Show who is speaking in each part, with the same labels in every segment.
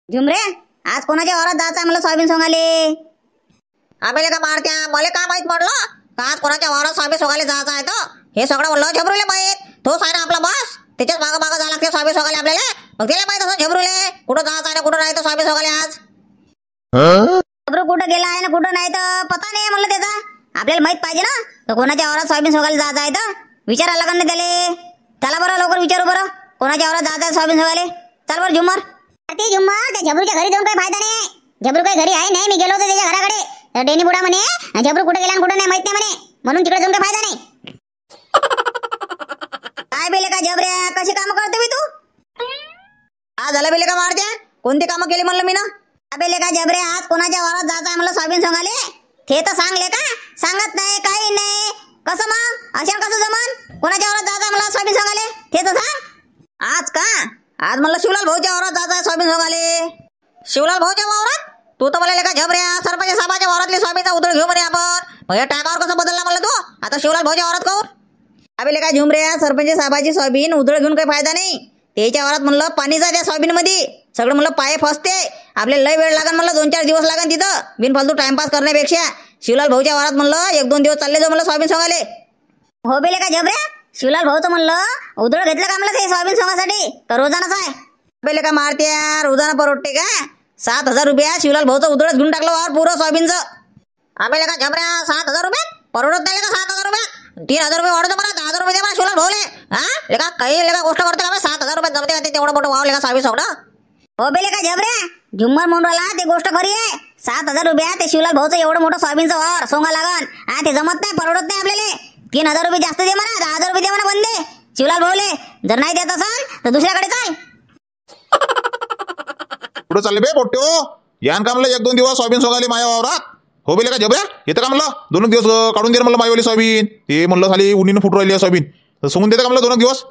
Speaker 1: झुमरे, आज कोणाच्या वावरात जायचं मला सोयाबीन सोंगाले?
Speaker 2: आम्हाला का मारत्या, मला काय माहित पडलं का आज कोणाच्या वावरात सोयाबीन सोगायला जायचं आहे? तर हे सगळं म्हणलं झबरूले माहित. तोच आहे ना आपला बस, त्याच्याच मागं मागं जायला लागते सोयाबीन सोगायला आपल्याला. मग त्याला माहित असं झबरूले कुठं जायचं आहे ना कुठं नाही तर सोयाबीन सोगायला आज.
Speaker 1: झबरू कुठं गेला आहे ना कुठं नाही तर पता नाही म्हणलं त्याचा. आपल्याला माहित पाहिजे ना तर कोणाच्या वावरात सोयाबीन सोगायला जायचं आहे तर विचारायला लागेल ना त्याला. चला बरं लवकर विचारू बरं कोणाच्या वावरात जायचं आहे सोयाबीन सोगायला. चल बरं झुमर.
Speaker 3: ते झुम्मर त्या झबरूच्या घरी जाऊन काही फायदा नाही. झबरू काही घरी आहे नाही. मी गेलो होतो त्याच्या घराकडे तर डेनी बुडा म्हणे झबरू कुठे गेला आणि कुठे नाही माहित नाही म्हणे, म्हणून तिकडे जाऊन काही फायदा नाही.
Speaker 1: काय बेले का झबऱ्या, कशी कामं करतो मी तू?
Speaker 2: आज झालं बेले का मारत्या, कोणती कामं केली म्हणलं मी ना?
Speaker 1: बेले का झबऱ्या, आज कोणाच्या वावरात जायचं आहे मला सोयाबीन सोंगाले? ते तर सांगले का? सांगत नाही काही नाही. कसं मग अशा कसं जमन? कोणाच्या वावरात जायचं मला सोयाबीन सोंगाले ते तर सांग.
Speaker 2: आज का? आज म्हणलं शिवलाल भाऊच्या वावरात जायचं आहे सोयाबीन सोगाले. शिवलाल भाऊच्या वावरात? तू तर मला का झबऱ्या सरपंच साहेबाच्या वावरातली सोयाबीनचा उधळ घेऊ म्हणे आपण. मग या टायमावर कसं बदलला म्हणलं तू आता शिवलाल भाऊच्या वावरात करू? अबे काय झुमऱ्या, सरपंच साहेबाची सोयाबीन उधळ घेऊन काही फायदा नाही. त्याच्या वावरात म्हणलं पाणी जाय त्या सोयाबीन मध्ये सगळं म्हणलं पाय फसते. आपल्याला लय वेळ लागन म्हणलं, 2-4 दिवस लागन तिथं बिनफालतू टाइमपास करण्यापेक्षा. शिवलाल भाऊच्या वावरात म्हणलं 1-2 दिवस चालले जाऊ म्हणलं सोयाबीन सोगाले.
Speaker 1: हो बेले का झबऱ्या, शिवलाल भाऊचं म्हणलं उधळ घेतलं का म्हणलं ते सोयाबीन सोंगासाठी तर रोजानच आहे.
Speaker 2: बेले का मारत्या, रोजाना परवडते का? 7,000 रुपया शिवलाल भाऊचं उधळच घेऊन टाकलं वावर पुरं सोयाबीनचं. आम्हाला का झबऱ्या 7,000 रुपयात परवडत नाही का? 7,000 रुपयात 3,000 रुपये वाढवतो मला, 10,000 रुपये दे मला शिवलाल भाऊले. हा लेका काही लेका गोष्ट करते का? 7,000 रुपयात जमते का ते तेवढं मोठं वावर लेका सोयाबीन सगळं?
Speaker 1: हो बेले का झबऱ्या, झुम्मर म्हणून राहिला ते गोष्ट खरी आहे. 7,000 रुपया ते शिवलाल भाऊचं एवढं मोठं सोयाबीनचं वावर सोंगा लागन. हा ते जमत नाही, परवडत नाही आपल्याला. 3,000 रुपये जास्त दे म्हणा, 10,000 रुपये दे म्हणा बंदे शिवलाल भाऊले. जर नाही देत असाल तर दुसऱ्याकडे चाल.
Speaker 4: कुठं चालले बे पोट्यो? यान का म्हणलं 1-2 दिवस सोयाबीन सोगाले माया वावरात. हो बेले का झबऱ्या, येतं का म्हणलं 2 दिवस काढून दे म्हणलं मायवाली सोयाबीन. ते म्हणलं खाली उन्हीनं फुटू राहिली सोयाबीन तर सोंगून देतं का म्हणलं 2 दिवस?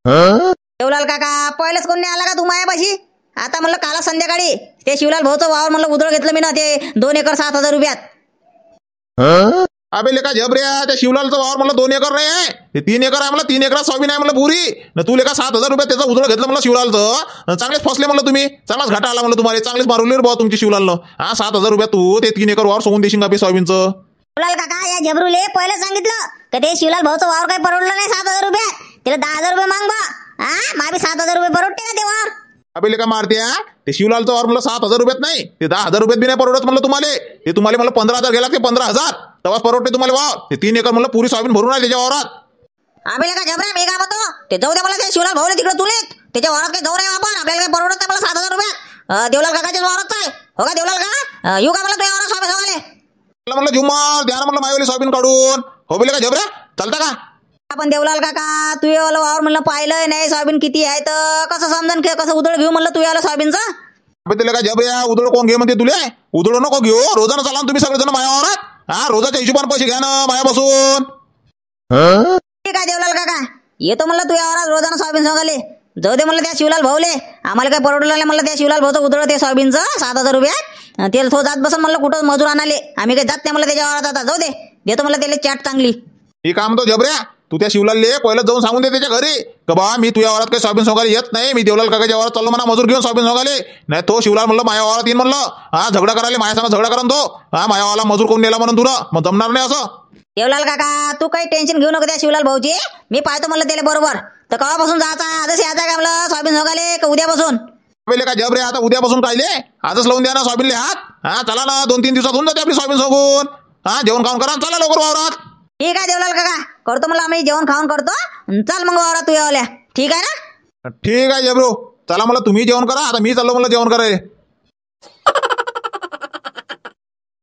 Speaker 2: शिवलाल काका पहिलेच कोण नाही आला का तू मायापाशी? आता म्हणलं काला संध्याकाळी ते शिवलाल भाऊचं वावर म्हणलं उधळ घेतलं मी ना ते 2 एकर 7,000 रुपयात.
Speaker 4: अबे लेका झबऱ्या, त्या शिवलालचं वावर म्हणलं 2 एकर नाही आहे, ते 3 एकर आहे. मला 3 एकरात सोयाबीन आहे म्हणलं पुरी. न तू लेका 7,000 रुपयात त्याचं उधळ घेतलं म्हणलं शिवलालचं. चांगलेच फसले म्हणलं तुम्ही, चांगलाच घाटा आला म्हणलं तुम्हाला, चांगलेच मारुले रे भाऊ तुमची शिवलालनं. हा 7,000 रुपयात तू ते 3 एकर वावर सोडून देशील का बे सोयाबीनचं?
Speaker 1: शिवलाल काका, या झबरूले पहिलं सांगितलं का ते शिवलाल भाऊचं वावर काही परवडलं नाही 7,000 रुपयात. त्याला 10,000 रुपये माग बा. हा माबी 7,000 रुपये परवडते का ते वावर?
Speaker 4: अबे लेका मारत्या, ते शिवलालचं वावर म्हणलं 7,000 रुपयात नाही, ते 10,000 रुपयात बी नाही परवडत म्हणलं तुम्हाला. ते तुम्हाला म्हणलं 15,000 गेला ते 15,000 तेव्हा परवडते तुम्हाला वावर. ते 3 एकर म्हणलं पुरी सोयाबीन भरून आहे त्याच्या वावरात.
Speaker 2: आम्ही का झबऱ्या मी काय म्हणतो ते जाऊ दे मला, ते शिवलाल भाऊले तिकडे तुले त्याच्या वावरात काही जाऊ नये आपण. आपल्याला काही परवडत नाही मला 7,000 रुपयात. देवलाल काकाच्याच वावरात काय हो का? देवलाल का येऊ का मला तुझ्या वावरात सोयाबीन सोगाले?
Speaker 4: म्हणलं झुम्मर द्या ना म्हणलं मायवाली सोयाबीन काढून. हो बेले का झबऱ्या, चालता का?
Speaker 2: आपण देवलाल काका तू वाला वावर म्हणलं पाहिलं नाही सोयाबीन किती आहे तर कसं समजन कसं उधळ घेऊ म्हणलं तू याला सोयाबीनचं?
Speaker 4: अबे त्याला का झबऱ्या, उधळ कोण घे म्हणते तुले? उधळ नको घेऊ, रोजानं चाला ना तुम्ही सगळेजण माया वावरात. हा रोजाच्या हिशोबाने पैसे घ्या ना मायापासून.
Speaker 2: ठीक आहे देवलाल काका, येतो म्हणलं तू यावर रोजानं सोयाबीन सोगाले. जाऊ दे म्हणलं त्या शिवलाल भाऊले, आम्हाला काय परवडलं नाही म्हणलं त्या शिवलाल भाऊचं उधळ ते सोयाबीनचं 7,000 रुपयात. तेल तो जात बसन म्हणलं कुठं मजूर आणाले, आम्ही काही जात नाही म्हणलं त्याच्या वावरात. आता जाऊ दे, देतो म्हणलं त्याला चाट चांगली.
Speaker 4: हे काम तो झबऱ्या, तू त्या शिवलालले पहिलं जाऊन सांगून दे त्याच्या घरी का बा मी तुझ्या वावरात काही सोयाबीन सोगाले येत नाही, मी देवलाल काकाच्या वावरात चाललो म्हणा मजूर घेऊन सोयाबीन सोगाले. नाही तो शिवलाल म्हणलं माया वावरात येईन म्हणलं. हा झगडा करायला माझ्या संग झगडा करा तो. हा माया वावराला मजूर कोण नेला म्हणून तुला, मग जमणार नाही असं.
Speaker 2: देवलाल काका तू काही टेन्शन घेऊ नको त्या शिवलाल भाऊची, मी पाहतो म्हणलं त्याला बरोबर. तर केव्हापासून जायचा? आजच यायचा का म्हणलं सोयाबीन सोगाले का उद्यापासून?
Speaker 4: पहिले का झबऱ्या, आता उद्यापासून कायले आजच लावून द्या ना सोयाबीनले हात. हा चला ना 2-3 दिवसात होऊन जाते आपली सोयाबीन सोगून. हा जेवण खाऊन करा चला लवकर वावरात.
Speaker 2: ठीक आहे देवलाल काका, करतो म्हणलं आम्ही जेवण खाऊन करतो. चल मग वावरात तू यावल्या, ठीक आहे ना?
Speaker 4: ठीक आहे झबरू, चला मला तुम्ही जेवण करा, आता मी चाललो म्हणलं जेवण करायला.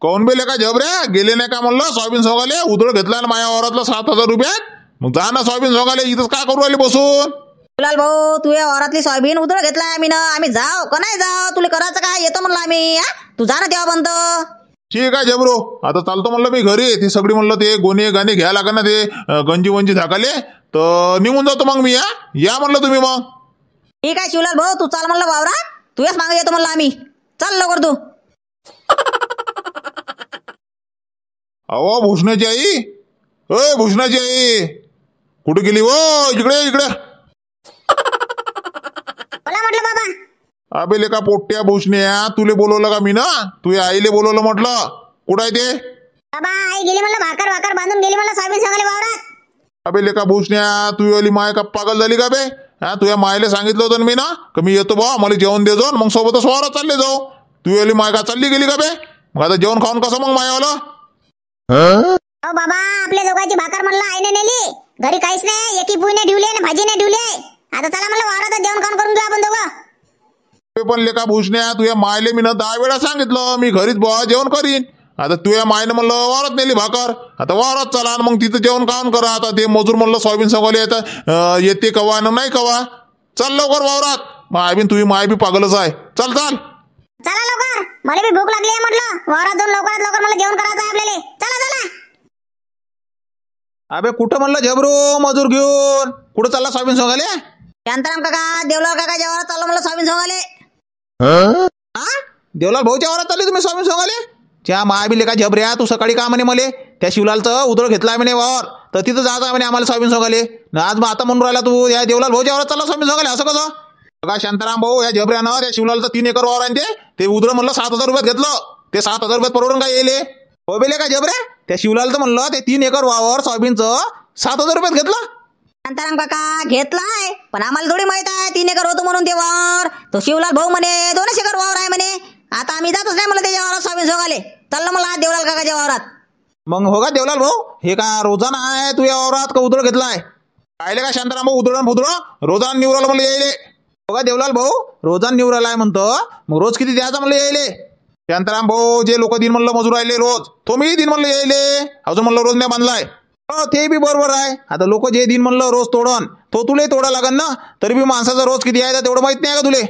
Speaker 4: कोण बेले का झबऱ्या, गेले नाही का म्हणलं सोयाबीन सोगाले? उधळ घेतला ना माया वावरातलं 7,000 रुपयात. मग जा ना सोयाबीन सोगाले, इथंच काय करू राहिले बसून?
Speaker 2: शिवलाल भाऊ तू या वावरातली सोयाबीन उधळ घेतलाय आम्ही ना, आम्ही जाऊ का नाही जाऊ? तुला करायचं काय? येतो म्हणलं आम्ही. तू जा ना तेव्हा बंद.
Speaker 4: ठीक आहे झबरू, आता चालतो म्हणलं मी घरी. ती सगळी म्हणलं ते गोणे गाणे घ्यायला लागेल ना, ते गंजी वंजी झाकाले तर निघून जातो मग मी. या म्हणलं तुम्ही मग.
Speaker 2: ठीक आहे शिवलाल भाऊ, तू चाल म्हणलं वावरात, तू याच मागे येतो म्हणलं आम्ही. चल लवकर तू.
Speaker 4: अहो भूषणाची आई, अय भूषणाची आई कुठे गेली? हो इकडे इकडे.
Speaker 3: बोला म्हटलं बाबा.
Speaker 4: अबे लेका पोट्ट्या भूषण्या, तुले बोलवलं का मी ना? तू आईले बोलवलं म्हटलं. कुठं आहे ते?
Speaker 3: बाबा आई गेली म्हणलं, भाकर भाकर बांधून गेली म्हणलं सोयाबीन सोंगाले वावरात.
Speaker 4: अबे लेका भूषण्या, तू वाली माय का पागल झाली का बे? तुझ्या मायले सांगितलं होतं ना मी ना, का मी येतो बा, मला जेवण दे जाऊन, मग सोबतच वावरात चालले जाऊ. तू वाली माय का चालली गेली का बे? मग आता जेवण खाऊन कसं मग मायावालं?
Speaker 3: अहो बाबा, आपल्या दोघांची भाकर म्हणलं आईने नेली, घरी काहीच नाही, एकी पुईने ठेवली आणि भाजीने ठेवली. आता चला म्हणलं वावरात जेवण खाऊन करून घेऊ आपण दोघं.
Speaker 4: पण लेका भूषण्या, तुझ्या मायले मी ना 10 वेळा सांगितलं मी घरीच बुवा जेवण करीन. आता तुझ्या मायनं म्हणलं वावरात नेली भाकर, आता वावरात चला आणि मग तिथं जेवण खाऊन करा. आता ते मजूर म्हणलं सोयाबीन सोंगाले येते कवा न नाही कवा. चल लवकर वावरात. माय बी तुझी माय बी पागलच आहे. चल चल
Speaker 3: चला लवकर, मला बी भूक लागली आहे म्हटलं, वावरात जाऊन लवकरात लवकर मला जेवण करायचं आहे आपल्याला. चला चला.
Speaker 2: अबे कुठं म्हणलं झबरू मजूर घेऊन, कुठं चालला सोयाबीन सोंगाले?
Speaker 1: शांताराम काका, देवलाल काका जेव्हा चाललो मला सोयाबीन सोंगाले.
Speaker 2: देवलाल भाऊच्या वावरात चालले तुम्ही सोयाबीन सोंगाले? त्या माय बी लेका झबऱ्या, तू सकाळी का म्हणे मले त्या शिवलालचं उदळ घेतलाय म्हणे वावर, तर तिथं जायचं आहे म्हणे आम्हाला सोयाबीन सोंगाले. आज मग आता म्हणून राहिला तू या देवलाल भाऊच्या वावरात चालला सोयाबीन सोंगाले, असं कसं? बघा शांताराम भाऊ, या झबऱ्यानं त्या शिवलालचं 3 एकर वावर आहे ते उदळ म्हणलं 7,000 रुपयात घेतलं. ते 7,000 रुपयात परवडून काय येईल? हो बेले का झबऱ्या, त्या शिवलालचं म्हणलं ते 3 एकर वावर सोयाबीनचं 7,000 रुपयात घेतलं.
Speaker 1: शांताराम काका घेतलाय, पण आम्हाला थोडी माहित आहे 3 एकर होतो म्हणून ते वावर. तो शिवलाल भाऊ म्हणे 2 एकर वावर आहे म्हणे. आता आम्ही जातच नाही मला त्याच्या वावरात सोयाबीन सोंगाले. चाललं मला आज देवलाल काकाच्या वावरात.
Speaker 2: मग हो का देवलाल भाऊ, हे का रोजाना आहे तू या वावरात का उदळ घेतलाय? पाहिले का शांताराम भाऊ, उदळ फुदळ रोजान निवराला म्हणलं यायले. हो का देवलाल भाऊ, रोजान निवराला आहे म्हणतो, मग रोज किती द्यायचा म्हणलं यायले? शांताराम भाऊ, जे लोक दिन म्हणलं मजूर राहिले रोज, तो मी दिन म्हणलं यायले, अजून म्हणलं रोज नाही बांधलाय. हो ते बी बरोबर आहे. आता लोक जे दिन म्हणलं रोज तोडन, तो तुले तोडा लागन ना. तरी बी माणसाचा रोज किती आहे तेवढं माहित नाही का तुले?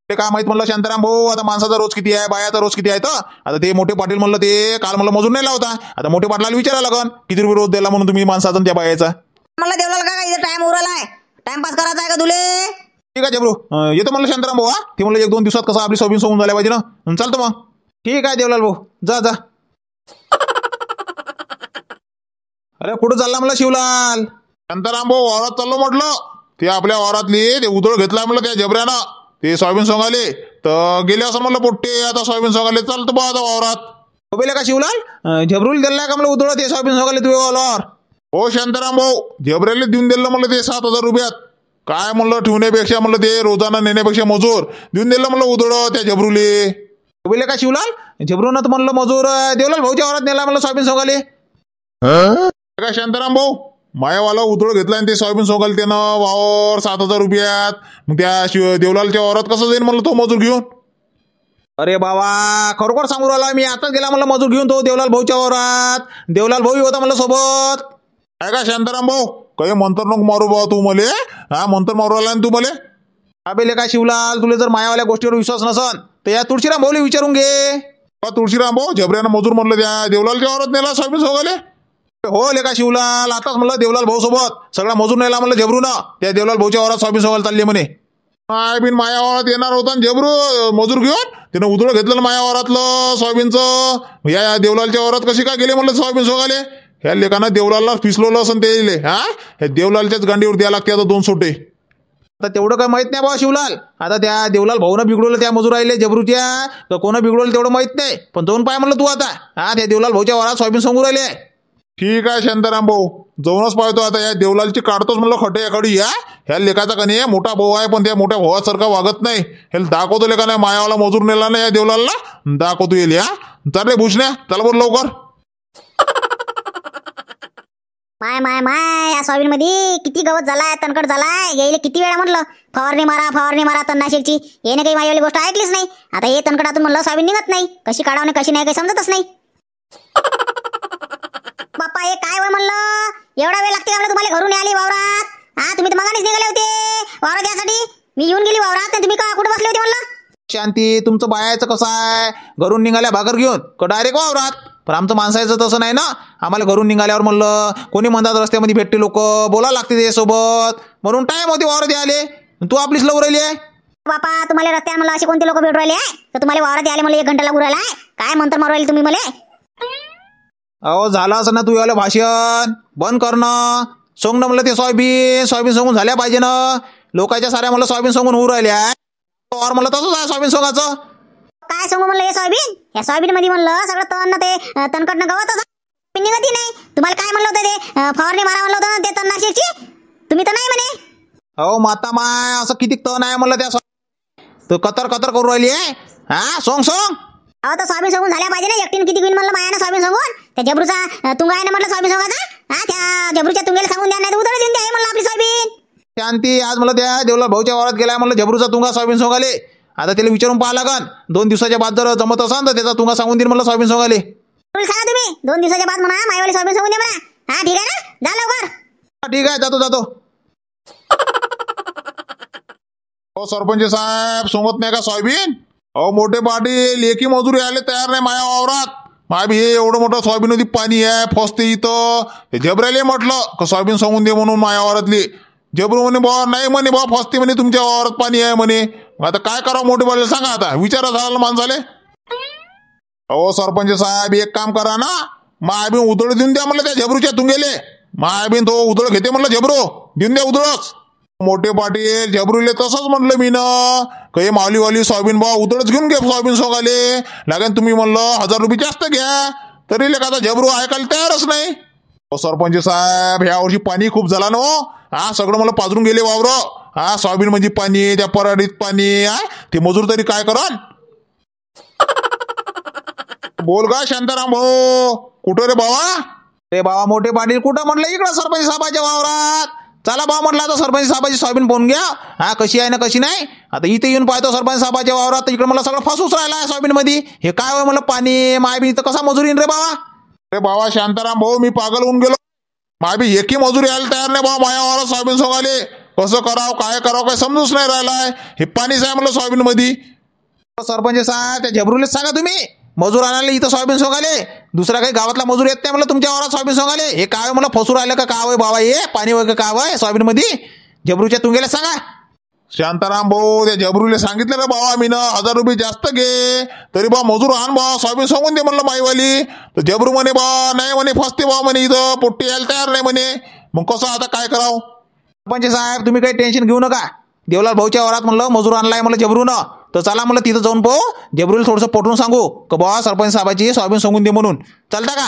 Speaker 2: ते काय माहित म्हणलं शांताराम भाऊ, आता माणसाचा रोज किती आहे, बायाचा रोज किती आहे. तर आता ते मोठे पाटील म्हणलं ते काल म्हणलं मजूर नाही लावता, आता मोठे पाटलाला विचारायला लागन किती रुपये रोज द्यायला म्हणून तुम्ही माणसाचा त्या बायाचा.
Speaker 1: मला देवलाल काका इथे टाइम उरलाय, टाइमपास करायचा आहे का तुले?
Speaker 2: ठीक आहे जबरू, येतो म्हणलं शांताराम भाऊ. ते म्हणलं 1-2 दिवसात कसं आपली सोयाबीन सोंगून झाल्या पाहिजे ना. चालतं मग, ठीक आहे देवलाल भाऊ, जा जा. अरे कुठं चालला म्हणलं शिवलाल?
Speaker 4: शांताराम भाऊ, वावरात चाललो म्हटलं. ते आपल्या वावरातली ते उदळ घेतलाय म्हणलं त्या झबऱ्यानं, ते सोयाबीन सोंगाले. तर गेले असं म्हणलं पोट्टे, आता सोयाबीन सोंगाले चालतं बा आता वावरात.
Speaker 2: हो बेले का शिवलाल, झबरूल दिलाय का म्हणलं उदळ ते सोयाबीन सोंगाले तुझ्या वावरावर?
Speaker 4: हो शांताराम भाऊ, झबऱ्याला देऊन दिलं म्हणलं ते 7,000 रुपयात. काय म्हणलं ठेवण्यापेक्षा म्हणलं ते रोजाना नेण्यापेक्षा मजूर देऊन दिलं म्हणलं उदळ त्या झबरूले.
Speaker 2: हो बेले का शिवलाल, झबरूनं तर म्हणलं मजूर देवलाल भाऊच्या वावरात नेला म्हणलं सोयाबीन सोंगाले.
Speaker 4: काय शांताराम भाऊ, मायावाला उदळ घेतला आणि ते सोयाबीन सोंगाल त्यानं वावर 7,000 रुपयात. मग त्या देवलालच्या वावरात कसं जाईल म्हणलं तो मजूर घेऊन?
Speaker 2: अरे बाबा, खरोखर सांगू राहिला मी, आताच गेला म्हणलं मजूर घेऊन तो देवलाल भाऊच्या वावरात. देवलाल भाऊ होता म्हणलं सोबत.
Speaker 4: काय का शांताराम भाऊ, काही मंतर नको मारू भाऊ तू मले. मंतर मारू राहिला तू मले.
Speaker 2: अबे काय शिवलाल, तुला जर मायावाल्या गोष्टीवर विश्वास नसन तर या तुळशीराम भाऊला विचारून घे.
Speaker 4: तुळशीराम भाऊ, झबऱ्यानं मजूर म्हणलं त्या देवलालच्या वावरात नेला सोयाबीन सोंगाले.
Speaker 2: हो लेका शिवलाल, आताच म्हणलं देवलाल भाऊ सोबत सगळा मजूर नेला म्हणलं झबरू ना, त्या देवलाल भाऊच्या वावरात सोयाबीन सोंगायला चालले म्हणे.
Speaker 4: माय बिन माया वावरात येणार होता झबरू मजूर घेऊन, त्यानं उदळ घेतलं माया वावरातलं सोयाबीनचं. या देवलालच्या वावरात कशी काय गेले म्हणलं सोयाबीन सोंगाले? ह्या लेकानं देवलालला फिसलोलं असं ते येईल. ह्या देवलालच्याच गांडीवर द्यायला लागते आता 2 सोटे.
Speaker 2: आता तेवढं काय माहित नाही बाबा शिवलाल. आता त्या देवलाल भाऊनं बिघडवलं त्या मजूर राहिले झबरूच्या, तर कोणं बिघडवलं तेवढं माहित नाही. पण जाऊन पाय म्हणलं तू आता, त्या देवलाल भाऊच्या वावरात सोयाबीन सोंगू राहिले.
Speaker 4: ठीक आहे शांताराम भाऊ, जाऊनच पाहतो आता. या देवलालची काढतोच म्हणलं खटे याकडे. ह्या लेकाचा का नाही मोठा भाऊ आहे, पण त्या मोठ्या भावासारखा वागत नाही. हे दाखवतो लेका नाही, मायावाला मजूर नेला नाही या देवलालला, दाखवतो येईल. चाल रे भूषण्या, चला बरं लवकर.
Speaker 3: माय माय माय, या सोयाबीन मध्ये किती गवत झालाय, तणकट झालाय. यायला किती वेळा म्हणलं फवारणी मारा तणनाशकची, याने काही माझी गोष्ट ऐकलीच नाही. आता हे तणकटातून म्हणलं सोयाबीन निघत नाही, कशी काढावं कशी नाही काही समजतच नाही. बाप्पा हे काय होय म्हणलं, एवढा वेळ लागते का तुम्हाला घरून आली वावरात? तुम्ही तर मगानेच निघाले होते वावरात यासाठी. मी येऊन गेली वावरात, तुम्ही का कुठे बसले होते म्हणलं?
Speaker 2: शांती, तुमचं बायाचं कसं आहे, घरून निघाल्या भाकर घेऊन का डायरेक्ट वावरात? पण आमचं माणसाचं तसं नाही ना. आम्हाला घरून निघाल्यावर म्हणलं कोणी म्हणतात रस्त्यामध्ये भेटते लोक, बोला लागते त्यासोबत, म्हणून टाइम होते वावरात आले. तू आपलीच लवकर राहिली आहे.
Speaker 3: बापा तुम्हाला रस्त्यावर म्हणलं असे कोणते लोक भेटू राहिले आहे तर तुम्हाला वावरात आले मला 1 घंटा लागू राहिला आहे? काय मंतर मारू राहिले तुम्ही मला?
Speaker 2: अहो झालं असं ना, तू याला भाषण बंद करणं. सोंगणं म्हणलं ते सोयाबीन सोंगून झाल्या पाहिजे ना. लोकांच्या साऱ्या म्हणलं सोयाबीन सोंगून होऊ राहिल्या.
Speaker 4: वावर म्हणलं तसंच आहे सोयाबीन सोंगाचं.
Speaker 3: काय सांगू म्हणलं हे सोयाबीन, या सोयाबीन मध्ये म्हणलं सगळं तण ते तणकटनं गवत असं निघती नाही. तुम्हाला काय म्हणलं होतं ते फवारणी मारा म्हणलं होतं ना ते तणनाशकची, तुम्ही तर नाही म्हणे.
Speaker 4: अहो माता माय, असं किती तण आहे म्हणलं त्या तो कतर कतर करू राहिली आहे. हा सोंग सोंग.
Speaker 3: अहो तर सोयाबीन सोंगून झाल्या पाहिजे ना, एकटीन किती होईल म्हणलं मायानं सोयाबीन सोंगून. त्या जबरूचा तुंगा आहे ना म्हटलं सोयाबीन सोंगाचा, हा त्या जबरूच्या तुंगेला सांगून द्या, नाही उधळ देऊन द्या म्हणलं आपली सोयाबीन.
Speaker 4: शांती आज मला त्या देवला भाऊच्या वावरात गेलाय म्हणलं झबरूचा तुंगा सोयाबीन सोंगाले. आता त्याला विचारून पाहा लागन, 2 दिवसाच्या बाद जर जमत असेल तर त्याचा तुंगा सांगून देईन म्हणलं सोयाबीन सोंगाले.
Speaker 3: सांगा तुम्ही 2 दिवसाच्या बाद म्हणा मायवाली सोयाबीन सोंगून द्या म्हणा. हा ठीक आहे ना, जा लवकर.
Speaker 4: ठीक आहे, जातो जातो. हो सरपंच साहेब, सोंगत नाही का सोयाबीन? अहो मोठे पाटील, लेखी मजुरी आले तयार नाही माया वावरात. माय बी हे एवढं मोठं सोयाबीन मध्ये पाणी आहे, फसते इथं. झबऱ्याले म्हटलं का सोयाबीन सांगून दे म्हणून माया वावरातली. झबरू म्हणे बा नाही म्हणे बा, फसते म्हणे तुमच्या वावरात पाणी आहे म्हणे. आता काय करावं मोठे पाटील सांगा, आता विचारा झाला माणसाले. अहो सरपंच साहेब, एक काम करा ना, माय बी उधळ देऊन द्या म्हणलं त्या झबरूच्या तुंगेले. माय बी तो उधळ घेते म्हणलं झबरू, देऊन द्या उधळच. मोठे पाटील झबरूले तसंच म्हणलं मी ना, काही माऊलीवाली सोयाबीन बा उधळच घेऊन घे सोयाबीन सोंगाले. लागेल तुम्ही म्हणलं 1000 रुपये जास्त घ्या, तरी लेका आता झबरू ऐकायला तयारच नाही. अहो सरपंच साहेब, ह्या वर्षी पाणी खूप झाला ना. हा सगळं मला पाजरून गेले वावर. हा सोयाबीन मध्ये पाणी, त्या पराडीत पाणी, हा ते मजूर तरी काय कराल. बोल का शांताराम भाऊ, कुठं रे बाबा? रे बाबा मोठे पाटील कुठं म्हणलं, इकडं सरपंच साहेबाच्या वावरात. चला बा म्हटलं आता सरपंच साहेबाची सोयाबीन पाहून घ्या, हा कशी आहे ना कशी नाही. आता इथे येऊन पाहतो सरपंच साहेबाच्या वावरात, तर इकडे मला सगळं फसूच राहिला आहे सोयाबीन मध्ये. हे काय होय मला पाणी माय बी इथं कसा मजुरी रे बाबा. रे बाबा शांताराम भाऊ, मी पागल होऊन गेलो. माय बी एकही मजुरी यायला तयार नाही बाबा माया वावरात सोयाबीन सोंगाले. कसं करावं काय करावं काय समजूच नाही राहिलाय. हे पाणीच आहे म्हणलं सोयाबीन मध्ये. सरपंच साहेब, त्या झबरूलेच सांगा तुम्ही मजूर आणाले इथं सोयाबीन सोंगाले. दुसरा काही गावातला मजूर येत नाही म्हणलं तुमच्या वावरात सोयाबीन सोंगाले. हे काय मला फसू राहिलं का काय बाबा, हे पाणी वगैरे काय आहे सोयाबीन मध्ये. झबरूच्या तुंगेला सांगा. शांताराम भाऊ, त्या झबरूले सांगितलं रे बाबा मी ना 1000 रुपये जास्त घे, तरी बा मजूर आण बा सोयाबीन सोंगून दे म्हणलं माईवाली. तर झबरू म्हणे बा नाही म्हणे, फसते बा म्हणे इथं, पोट्टी यायला तयार नाही म्हणे. मग कसं आता काय करावं. सरपंच साहेब तुम्ही काही टेन्शन घेऊ नका. देवलाल भाऊच्या वावरात म्हणलं मजूर आणलाय म्हणलं झबरूनं, तर चला म्हणलं तिथं जाऊन पाहू. झबरूला थोडंसं पटवून सांगू का बा सरपंच साहेबाची सोयाबीन सांगून दे म्हणून. चालता का?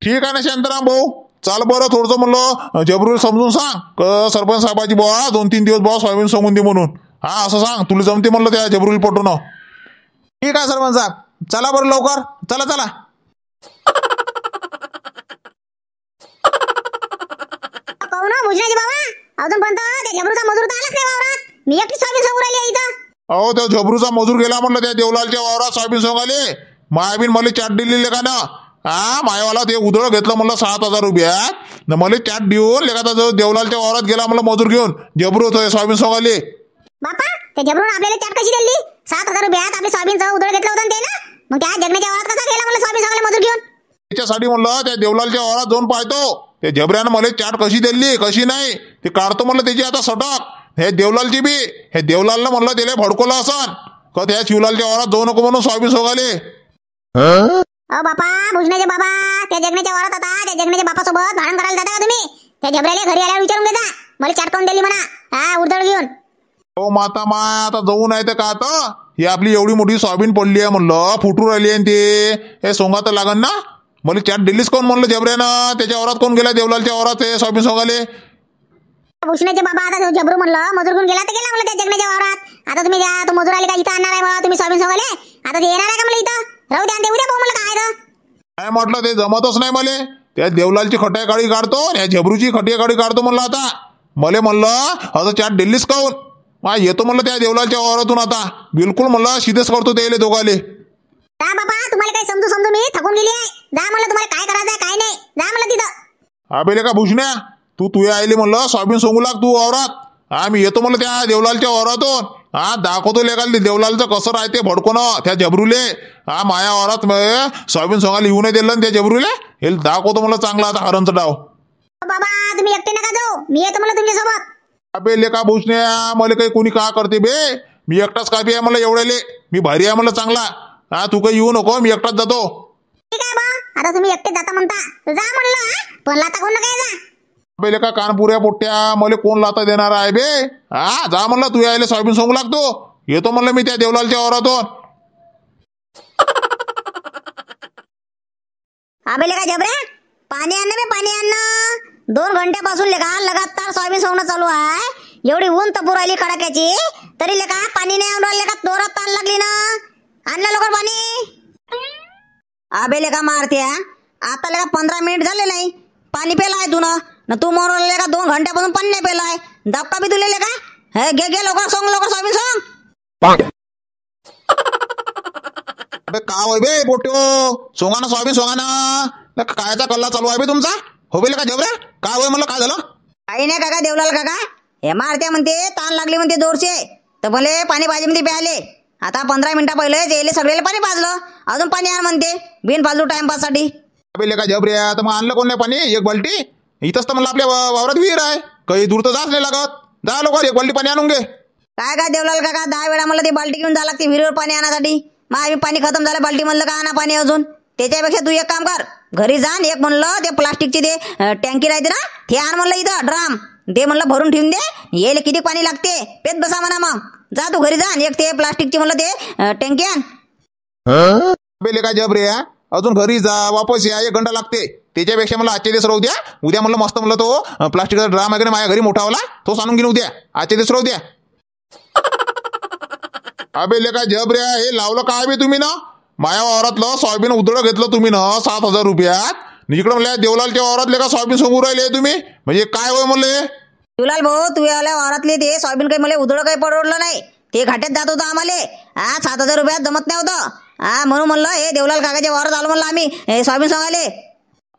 Speaker 4: ठीक आहे ना शांताराम भाऊ, चाल बरं. थोडंसं म्हणलं झबरूला समजून सांग का सरपंच साहेबाची बा 2-3 दिवस बा सोयाबीन सांगून दे म्हणून. हा असं सांग, तुला जमते म्हणलं त्या झबरूला पटवून. ठीक आहे सरपंच साहेब, चला बरं लवकर, चला चला.
Speaker 3: पाहू ना भुजनाजी बाबा, अजूनपर्यंत त्या जबरूचा मजूर तर आलाच नाही वावरात. मी एकटी सोयाबीन सोंगून राहिली आहे इथं.
Speaker 4: अहो त्या झबरूचा मजूर गेला म्हणलं त्या देवलालच्या वावरात सोयाबीन सोंगाले. मायाबीन मला चाट दिलेली का ना. हा मायावाला ते उधळ घेतलं म्हणलं 7000 रुपयात. मला चाट देऊन लेखा देवलालच्या वावरात गेला म्हणलं मजूर घेऊन. झबरू होतोय सोयाबीन सोंगाले.
Speaker 3: बापा त्या जबरून आपल्याला चाट कशी दिली? 7000 रुपयात आपले सोयाबीनचं उधळ घेतलं होतं ना ते ना. मग त्या जगण्याच्या वावरात कसा गेला म्हणलं सोयाबीन सोंगाले मजूर घेऊन?
Speaker 4: त्याच्यासाठी म्हणलं त्या देवलालच्या वावरात जाऊन पाहतो. त्या झबऱ्यानं मला चाट कशी दिली कशी नाही ते काढतो म्हणलं त्याची आता सटक. हे देवलालची बी, हे देवलालनं म्हणलं त्याला भडकवलं असन का त्या शिवलालच्या वावरात जाऊ नको म्हणून सोयाबीन सोंगाले.
Speaker 3: अ बापा भुजनाचे बाबा, त्या जगण्याच्या वावरात आता त्या जगण्याच्या बापासोबत भांडण करायला जाता का तुम्ही? त्या झबऱ्याला घरी आल्यावर विचारून घेता मला चाट कोण दिली म्हणा. हा उधळ घेऊन.
Speaker 4: हो माता माय, आता जाऊ नाही तर का आता. ही आपली एवढी मोठी सोयाबीन पडली आहे म्हणलं, फुटू राहिली आहे ते. हे सोंगा तर लागन ना. मला चाट दिलीच कोण म्हणलं झबऱ्यानं. त्याच्या वावरात कोण गेला देवलालच्या वावरात ते सोयाबीन सोंगाले.
Speaker 3: भुजनाचे बाबा, आता जबरू म्हणलं मजूर घेऊन गेला तर गेला म्हणलं त्या जगण्याच्या वावरात. आता तुम्ही द्या, तो मजूर आले का इथं आणणार आहे बा तुम्ही सोयाबीन सोंगाले? आता ते येणार आहे का मला इथं? राहू द्या, ते उद्या पाहू म्हणलं काय तर.
Speaker 4: काय म्हटलं ते जमतच नाही मले. त्या देवलालची खटिया गाडी काढतो, या झबरूची खटिया गाडी काढतो म्हणलं. आता मले म्हणलं असं चाट दिल्लीच काऊन. येतो म्हणलं त्या देवलालच्या वावरातून. आता बिलकुल म्हणलं शिदेच करतो त्याले दोघाले.
Speaker 3: जा बाबा, तुम्हाला काही समजू मी थकून गेली आहे. जा म्हणलं तुम्हाला काय करायचं काय नाही, जा म्हणलं तिथं.
Speaker 4: अबे का भूषण्या, तू आयले म्हणलं सोयाबीन सोंगू लाग तू वावरात. हा मी येतो म्हणलं त्या देवलालच्या वावरातून. हा दाखवतो लेखाल देवलालचं कसं राहते भडकोनं त्या झबरूले. हा माया वावरात सोयाबीन सोंगाला येऊ नाही दिलं ना त्या झबरूले. हे दाखवतो म्हणलं चांगला आता हरणचा डाव.
Speaker 3: बाबा तुम्ही एकटे नका जाऊ, मी येतो म्हणलं तुमच्यासोबत.
Speaker 4: अबे लेका भूषण्या, मला काही कोणी का करते बे. मी एकटाच कापी आहे म्हणलं एवढ्याले. मी भारी आहे म्हणलं चांगला. हा तू काही येऊ नको, मी एकटाच जातो.
Speaker 3: ठीक आहे बा, आता तुम्ही एकटे जाता म्हणता जा म्हणलं. पण लाता कोण नका जा.
Speaker 4: अबे लेका कानपुऱ्या पोट्ट्या, मला कोण लाता देणार आहे बे. हा जा म्हणलं तू यायला सोयाबीन सोंगू लागतो. येतो म्हणलं मी त्या देवलालच्या वावरातून.
Speaker 1: अबे लेका जबऱ्या, पाणी आण ना बे, पाणी आण ना. 2 घंट्यापासून लेका लगातार सोयाबीन सोंगणं चालू आहे. एवढी ऊन तपू राहिली कडाक्याची, तरी लेका पाणी नाही आणून राहिलं लेका. जोरात ताण लागली ना. आण ना लवकर पाणी.
Speaker 2: अबे लेका मारत्या, आता लेका 15 मिनिट झाले नाही, पाणी पेलाय तू ना तू म्हणून लेका 2 घंट्यापासून पाणी नाही पेलाय. धक्का बी तुले लेका. हे घे घे लवकर सोंग, लवकर सोयाबीन सोंग.
Speaker 4: अबे का होय बे पोट्यो, सोंगा ना सोयाबीन सोंगा ना. कायचा कल्ला चालू आहे बे तुमचा? हो बे लेका जबऱ्या, काय होय म्हणलं, काय झालं?
Speaker 2: काही नाही काका देवलाल काका, हे मारत्या म्हणते ताण लागली म्हणते जोरचे, तर भले पाणी पाहिजे म्हणते प्याले. आता 15 मिनिटा पहिले जेले सगळ्याला पाणी पाजलं, अजून पाणी आण म्हणते बिन फालतू टाइमपास साठी.
Speaker 4: अबे लेका जबऱ्या, तर मग आणलं कोण नाही पाणी? 1 बाल्टी इथंच तर म्हणलं आपल्या वावरात विहीर आहे, काही दूर तर जाच नाही लागत. जा लवकर 1 बाल्टी पाणी आणून घे.
Speaker 2: काय देवलाल काका, 10 वेळा मला ते बाल्टी घेऊन जावं लागते विहिरीवर पाणी आणण्यासाठी. मग आम्ही पाणी खतम झालं बाल्टी म्हणलं का आणा पाणी अजून. त्याच्यापेक्षा तू एक काम कर, घरी जा एक म्हणलं ते प्लास्टिकची ते टँकी राहते ना, ते आण म्हणलं इथं ड्राम, ते म्हणलं भरून ठेवून दे. येले किती पाणी लागते पेत बसा म्हणा. मग जा तू घरी जा, एक ते प्लास्टिकची म्हणलं ते टँकी आण.
Speaker 4: अबे लेका जबऱ्या, अजून घरी जा वापस या 1 घंटा लागते. त्याच्यापेक्षा मला आजच्या दिवस राहू द्या. उद्या म्हणलं मस्त म्हणलं तो प्लास्टिकचा ड्राम आहे का माझ्या घरी मोठा वाला, तो आणून घेऊन उद्या. आजच्या दिवस राहू द्या. अबे लेका जबऱ्या, हे लावलं काय बे तुम्ही ना? माया वावरातलं सोयाबीन उधळ घेतलं तुम्ही ना 7,000 रुपयात. इकडं म्हणलं देवलालच्या वावरात लेका सोयाबीन सोंगू राहिले तुम्ही, म्हणजे काय होय म्हणले?
Speaker 2: शिवलाल भाऊ, तू याला वावरातले ते सोयाबीन काही मला उधळ काही परवडलं नाही, ते घाट्यात जात होतं आम्हाला. 7,000 रुपयात जमत नाही होतं. म्हणून म्हणलं हे देवलाल काकाच्या वावरात आलो म्हणलं आम्ही हे सोयाबीन सोंगाले.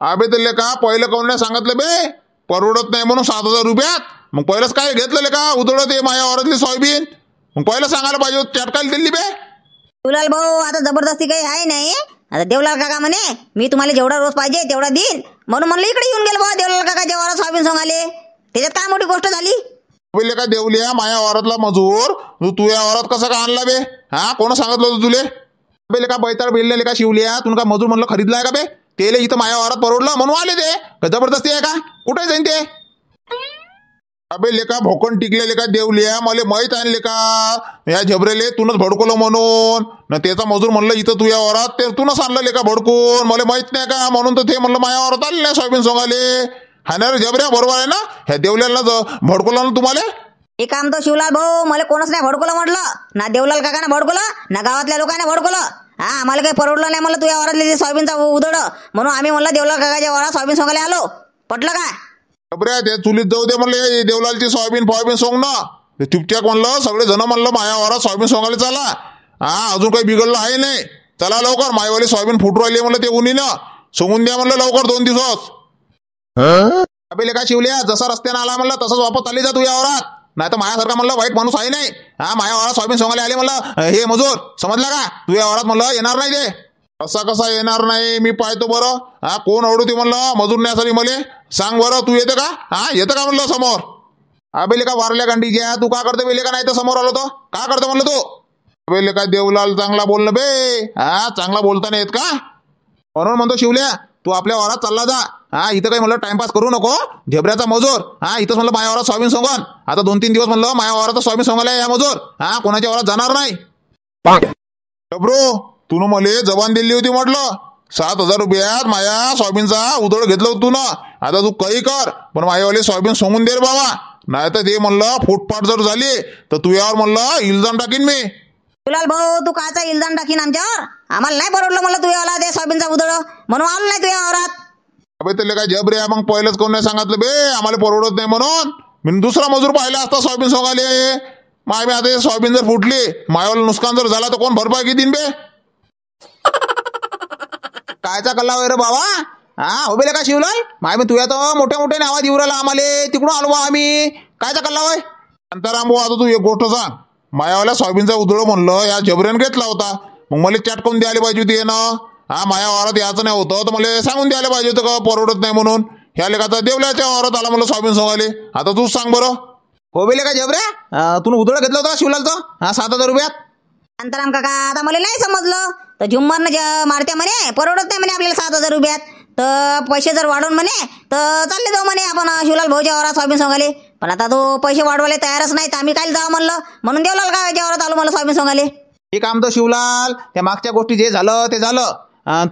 Speaker 4: अबे तर लेका पहिलं कोण नाही सांगितलं बे, परवडत नाही म्हणून 7,000 रुपयात. मग पहिलंच काय घेतलं लेका उधळ ते माया वावरातली सोयाबीन? मग पहिलं सांगायला पाहिजे, चटकायला दिली बे.
Speaker 2: शिवलाल भाऊ, आता जबरदस्ती काही आहे नाही. आता देवलाल काका म्हणे मी तुम्हाला जेवढा रोज पाहिजे तेवढा देईन, म्हणून म्हणलं इकडे येऊन गेलो भाऊ देवलाल काकाच्या वावरात सोयाबीन सोंगाले. त्याच्यात काय मोठी गोष्ट झाली?
Speaker 4: अबे लेका देवल्या, माया वावरातला मजूर तू या वावरात कसं का आणला बे? कोण सांगितलं होतं तुले? अबे लेका बैताळ बिल्ले लेका शिवल्या, तुला का मजूर म्हणलं खरीदलाय का बे? तेले इथं माया वावरात परवडलं म्हणून आले ते. का जबरदस्ती आहे का? कुठे जाईन ते? अबे लेका भोकन टिकले लेका देवल्या, मला माहीत आहे लेका या झबरेले तूनच भडकवलं म्हणून. ना त्याचा मजूर म्हणलं इथं तू या वावरात, ते तूनच आणलं लेका भडकून. मला माहित नाही का म्हणून तर ते म्हणलं माया वावरात आले नाही सोयाबीन सोंगाले. हा ना रे झबऱ्या, बरोबर आहे ना? ह्या देवल्याला भडकवलं ना तुम्हाला?
Speaker 2: हे काम तो शिवलाल भाऊ मला कोणच नाही भडकवलं म्हटलं, ना देवलाल काकाने भडकवलं ना गावातल्या लोकांना भडकवलं. आम्हाला काही परवडलं नाही म्हणलं तुझ्या वावरातले ते सोयाबीनचा उधळ, म्हणून आम्ही म्हणलं देवलाल काकाच्या वावरात सोयाबीन सोंगायला आलो. पटलं का?
Speaker 4: झबऱ्या, त्या चुलीत जाऊ दे म्हणलं देवलालची सोयाबीन सोंगणं. चुपचाप म्हणलं सगळे जण म्हणलं माया वावरात सोयाबीन सोंगायला चला. अजून काही बिघडलं आहे नाही. चला लवकर, मायवाली सोयाबीन फुटू राहिली म्हणलं ते उन्हीनं, सोंगून द्या म्हणलं लवकर 2 दिवस. अबे लेका शिवल्या, जसा रस्त्यानं आला म्हणलं तसंच वापस चालली जा तू या वावरात. नाही तर माझ्यासारखा म्हणलं वाईट माणूस आहे नाही. माया वावरात सोयाबीन सोंगायला आले म्हणलं हे मजूर, समजला का? तू या वावरात म्हणलं येणार नाही ते. असा कसा येणार नाही? मी पाहतो बरं. कोण आवडू ते म्हणलं मजूर न्यासाठी मले? सांग बरं, तू येतं का? येतं का म्हणलं समोर? अबे लेका वारल्या गांडीच्या, तू का करतो बेले का? नाही तर समोर आलो तो का करतो म्हणलं तू? अबे लेका देवलाल, चांगला बोलणं बे. चांगला बोलता नाही येत का? म्हणून म्हणतो शिवल्या, तू आपल्या वावरात चालला जा. इथं काही म्हणलं टाइमपास करू नको. झेबऱ्याचा मजूर इथंच म्हणलं माया वावरात सोयाबीन सोंगन. आता 2-3 दिवस म्हणलं माया वावरात सोयाबीन सोंगायला या मजूर. कोणाच्या वावरात जाणार नाही. जबरो, तू मला जबान दिली होती म्हटलं 7,000 रुपयात माया सोयाबीनचा उधळ घेतलं होतं तू ना. आता तू काही कर, पण मायावाले सोयाबीन सोंगून दे रे बाबा. नाही तर ते म्हणलं फुटपाट जर झाली तर तू यावर म्हणलं इल्जाम टाकीन मी.
Speaker 2: शिवलाल भाऊ, तू काचा इल्जाम टाकीन आमच्यावर? आम्हाला नाही परवडलं म्हणलं तू याला ते सोयाबीनचा उधळ, म्हणून आलो नाही तुझ्या वावरात.
Speaker 4: अबे त्याला काय जबरे, मग पहिलंच कोण नाही सांगितलं बे आम्हाला परवडत नाही म्हणून? मी दुसरा मजूर पाहिला असता सोयाबीन सोंगाले. माय मी आता सोयाबीन जर फुटली, मायावाला नुकसान जर झाला तर कोण भरपाई किती देईन बे? कायचा कल्ला होय रे बाबा? हो बेले का शिवलाल, माय मी तुया तर मोठ्या मोठ्याने आवाज येऊ राहिला आम्हाला, तिकडून आलो बा आम्ही. कायचा कल्ला होय? शांताराम भाऊ, आता तू एक गोष्ट सांग. मायावाल्या सोयाबीनचा उधळ म्हणलं या जबऱ्यानं घेतला होता, मग मला चटकून द्यायला पाहिजे होती ना. माया वावरात याचं नाही होतं तर मला सांगून द्यायला पाहिजे होतं का परवडत नाही म्हणून. ह्या लेखाचा देवल्याच्या वावरात आला म्हणलं सोयाबीन सोंगाले. आता तूच सांग बरं. हो बेले का जबऱ्या, तू उधळ घेतलं होतं शिवलालचं 7,000 रुपयात?
Speaker 2: शांताराम काका, आता मला नाही समजलं. तर झुम्मरनं मारत्या म्हणे परवडत नाही म्हणे आपल्याला 7,000 रुपयात. तर पैसे जर वाढवून म्हणे तर चालले जाऊ म्हणे आपण शिवलाल भाऊच्या वावरात सोयाबीन सोंगाले. पण आता तो पैसे वाढवायला तयारच नाही तर आम्ही काय जावं म्हणलं, म्हणून देवलाल काकाच्या वावरात आलो मला सोयाबीन सोंगाले.
Speaker 4: हे काम तर शिवलाल, त्या मागच्या गोष्टी जे झालं ते झालं.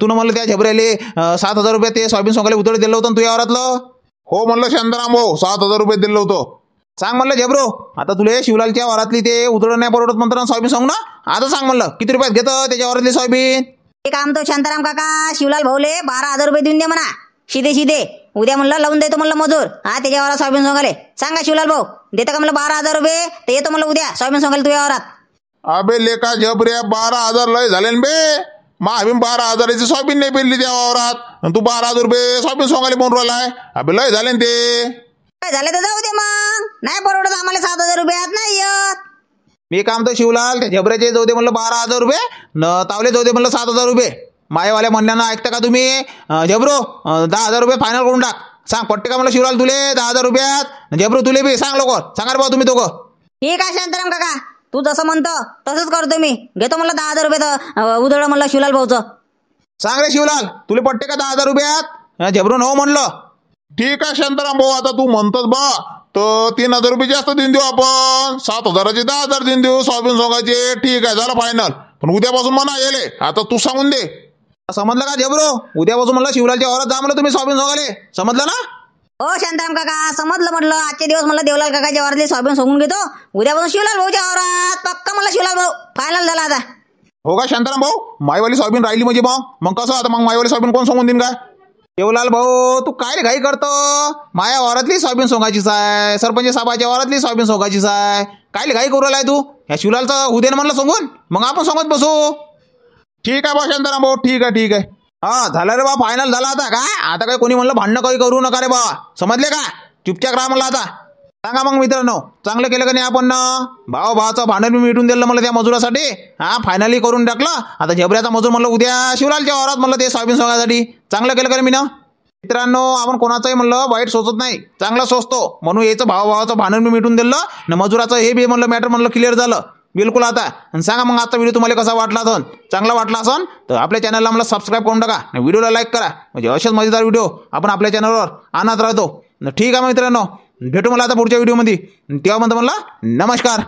Speaker 4: तुनं म्हणलं त्या झबऱ्याले 7,000 रुपये ते सोयाबीन सोंगाले उतळ दिलं होतं ना तुझ्या वावरातलं.
Speaker 5: हो म्हणलं शांताराम भाऊ 7,000 रुपये दिलं होतं.
Speaker 4: सांग म्हणलं झबरो, आता तुले शिवलालच्या वावरातली ते उतळ नाही परवडत म्हणतो ना सोयाबीन सोंग ना. आता सांग म्हणलं किती रुपयात घेतं त्याच्या वावरातली सोयाबीन.
Speaker 2: ते काम तो शांताराम काका शिवलाल भाऊले 12,000 रुपये देऊन दे म्हणा. शिदे उद्या म्हणलं लावून देतो म्हणलं मजूर त्याच्या वावरात सोयाबीन सोंगाले. सांगा शिवलाल भाऊ देतं का म्हणलं 12,000 रुपये, तर येतो म्हणलं उद्या सोयाबीन सोंगाले तुझ्या वावरात.
Speaker 5: अबे लेका झबऱ्या 12,000 लय झाले ना बे. आम्ही 12,000ची सोयाबीन नाही पेरली त्या वावरात, तू 12,000 रुपये सोयाबीन सोंगाले म्हणून राहिलाय. अबे लय झाले ना ते.
Speaker 2: काय झालं तर जाऊ दे मग, नाही परवडत आम्हाला 7,000 रुपयात नाही येत.
Speaker 4: मी काम तर शिवलाल त्या झबऱ्याचे जाऊ दे म्हणलं 12,000 रुपये न तावले जाऊ दे म्हणलं 7,000 रुपये. मायवाल्या म्हणण्यानं ऐकता का तुम्ही झबरो? 10,000 रुपये फायनल करून टाक. सांग पट्टे का म्हणलं शिवलाल तुले 10,000 रुपयात. झबरो तुले बी सांग लवकर, सांगा रे भाऊ तुम्ही दोघं.
Speaker 2: ठीक आहे शांताराम काका, तू जसं म्हणतो तसंच करतो मी. घेतो म्हणलं 10,000 रुपये तर उधळ म्हणलं शिवलाल भाऊचं.
Speaker 4: सांग रे शिवलाल तुले पट्टे का 10,000 रुपयात. झबरून हो म्हणलं.
Speaker 5: ठीक आहे शांताराम भाऊ, आता तू म्हणतोस बा तर 3,000 रुपये जास्त देऊन देऊ आपण. 7,000चे 10,000 देऊन देऊ सोयाबीन सोंगायचे. ठीक आहे झालं फायनल. पण उद्यापासून म्हणा येले आता तू सांगून दे.
Speaker 4: समजलं का झबरो? उद्यापासून म्हणलं शिवलालच्या वावरात जा म्हणलं तुम्ही सोयाबीन सोंगाले. समजलं ना?
Speaker 2: हो शांताराम काका समजलं म्हटलं. आजचे दिवस म्हणलं देवलाल काकाच्या वावरातले सोयाबीन सोंगून घेतो. उद्यापासून शिवलाल भाऊच्या वावरात पक्का म्हणलं शिवलाल भाऊ फायनल झाला आता.
Speaker 4: हो का शांताराम भाऊ? मायवाली सोयाबीन राहिली म्हणजे मग कसं आता? मग मायवाली सोयाबीन कोण सोंगून देईन काय? देवलाल भाऊ तू काय रे घाई करतो? माया वावरातली सोयाबीन सोंगायचीच आहे, सरपंच साहेबाच्या वावरातली सोयाबीन सोंगायचीच आहे. काय घाई करू राहिलाय तू? ह्या शिवलालचं उद्या म्हणलं सोंगून मग आपण सोंगत बसू.
Speaker 5: ठीक आहे बा शांताराम भाऊ, ठीक आहे.
Speaker 4: हा झालं रे बा फायनल झाला आता. काय आता काय कोणी म्हणलं भांडणं काही करू नका रे बा. समजले का? चुपचाप राहा म्हणलं आता. सांगा मग मित्रांनो चांगलं केलं का नाही आपण? भावाचं भांडण मी मिटून दिलं मला त्या मजुरासाठी. फायनली करून टाकलं. आता झबऱ्याचा मजूर म्हणलं उद्या शिवलालच्या वावरात म्हणलं ते सोयाबीन सोंगायसाठी. चांगलं केलं का मी ना? मित्रांनो आपण कोणाचंही म्हणलं वाईट सोचत नाही, चांगलं सोचतो. म्हणून याचं भावाचं भांडण मी मिटून दिलं ना मजुराचं हे बी म्हणलं मॅटर म्हणलं क्लिअर झालं बिलकुल आता. आणि सांगा मग आजचा व्हिडिओ तुम्हाला कसा वाटला असन? चांगला वाटला असन तर आपल्या चॅनलला मला सबस्क्राईब करून टाका, व्हिडिओला लाईक करा. म्हणजे असेच मजेदार व्हिडिओ आपण आपल्या चॅनलवर आणत राहतो. ठीक आहे मित्रांनो भेटू मला आता पुढच्या व्हिडिओमध्ये. तेव्हा म्हणतो म्हणलं नमस्कार.